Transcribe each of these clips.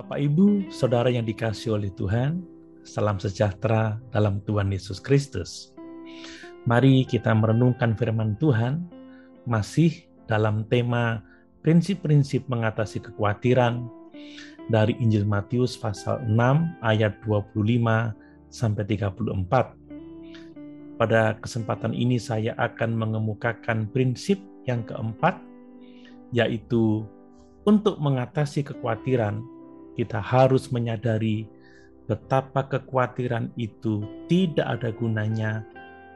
Bapak, Ibu, Saudara yang dikasihi oleh Tuhan, salam sejahtera dalam Tuhan Yesus Kristus. Mari kita merenungkan firman Tuhan, masih dalam tema prinsip-prinsip mengatasi kekhawatiran dari Injil Matius pasal 6 ayat 25 sampai 34. Pada kesempatan ini saya akan mengemukakan prinsip yang keempat, yaitu untuk mengatasi kekhawatiran, kita harus menyadari betapa kekhawatiran itu tidak ada gunanya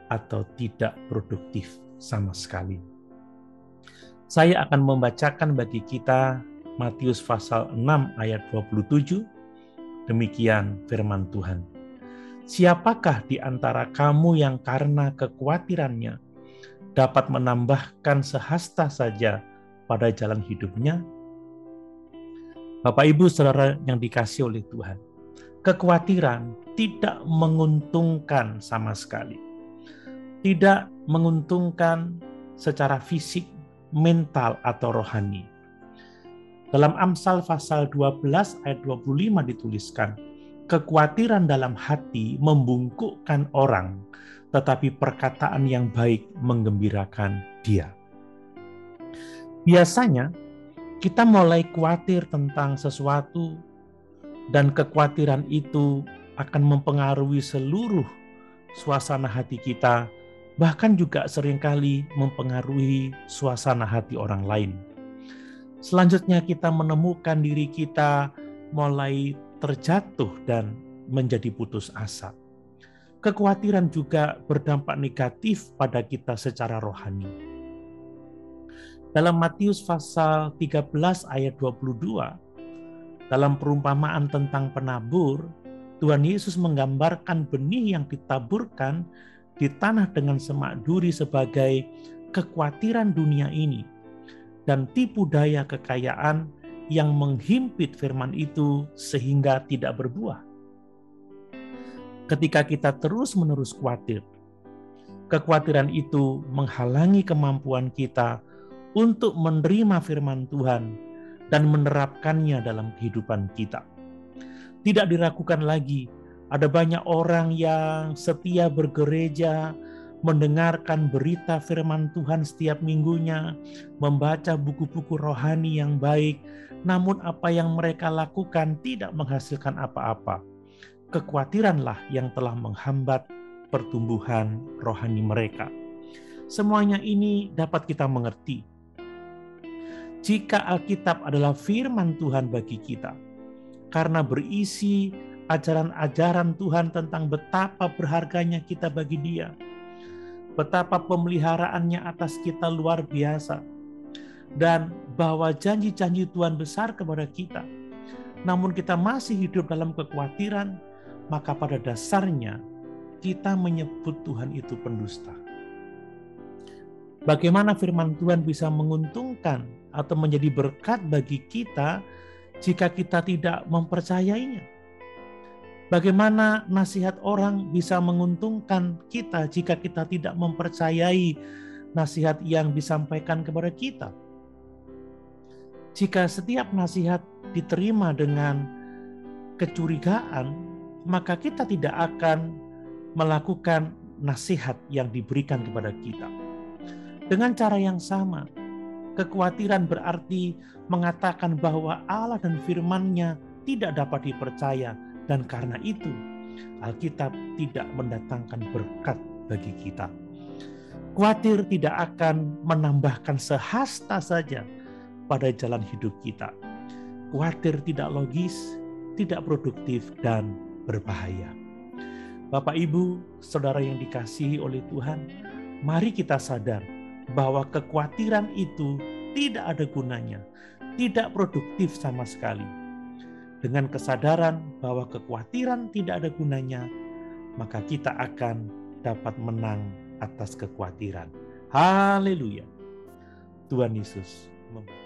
atau tidak produktif sama sekali. Saya akan membacakan bagi kita Matius pasal 6 ayat 27. Demikian firman Tuhan. Siapakah di antara kamu yang karena kekhawatirannya dapat menambahkan sehasta saja pada jalan hidupnya? Bapak, Ibu, Saudara yang dikasihi oleh Tuhan, kekhawatiran tidak menguntungkan sama sekali. Tidak menguntungkan secara fisik, mental, atau rohani. Dalam Amsal pasal 12 ayat 25 dituliskan, kekhawatiran dalam hati membungkukkan orang, tetapi perkataan yang baik menggembirakan dia. Biasanya, kita mulai khawatir tentang sesuatu, dan kekhawatiran itu akan mempengaruhi seluruh suasana hati kita, bahkan juga seringkali mempengaruhi suasana hati orang lain. Selanjutnya kita menemukan diri kita mulai terjatuh dan menjadi putus asa. Kekhawatiran juga berdampak negatif pada kita secara rohani. Dalam Matius pasal 13 ayat 22, dalam perumpamaan tentang penabur, Tuhan Yesus menggambarkan benih yang ditaburkan di tanah dengan semak duri sebagai kekhawatiran dunia ini dan tipu daya kekayaan yang menghimpit firman itu sehingga tidak berbuah. Ketika kita terus-menerus khawatir, kekhawatiran itu menghalangi kemampuan kita untuk menerima firman Tuhan dan menerapkannya dalam kehidupan kita. Tidak diragukan lagi, ada banyak orang yang setia bergereja, mendengarkan berita firman Tuhan setiap minggunya, membaca buku-buku rohani yang baik, namun apa yang mereka lakukan tidak menghasilkan apa-apa. Kekhawatiranlah yang telah menghambat pertumbuhan rohani mereka. Semuanya ini dapat kita mengerti jika Alkitab adalah firman Tuhan bagi kita, karena berisi ajaran-ajaran Tuhan tentang betapa berharganya kita bagi Dia, betapa pemeliharaannya atas kita luar biasa, dan bahwa janji-janji Tuhan besar kepada kita. Namun kita masih hidup dalam kekhawatiran, maka pada dasarnya kita menyebut Tuhan itu pendusta. Bagaimana firman Tuhan bisa menguntungkan atau menjadi berkat bagi kita jika kita tidak mempercayainya? Bagaimana nasihat orang bisa menguntungkan kita jika kita tidak mempercayai nasihat yang disampaikan kepada kita? Jika setiap nasihat diterima dengan kecurigaan, maka kita tidak akan melakukan nasihat yang diberikan kepada kita. Dengan cara yang sama, kekhawatiran berarti mengatakan bahwa Allah dan firman-Nya tidak dapat dipercaya, dan karena itu Alkitab tidak mendatangkan berkat bagi kita. Khawatir tidak akan menambahkan sehasta saja pada jalan hidup kita. Khawatir tidak logis, tidak produktif, dan berbahaya. Bapak, Ibu, Saudara yang dikasihi oleh Tuhan, mari kita sadar bahwa kekhawatiran itu tidak ada gunanya, tidak produktif sama sekali. Dengan kesadaran bahwa kekhawatiran tidak ada gunanya, maka kita akan dapat menang atas kekhawatiran. Haleluya. Tuhan Yesus memberkati.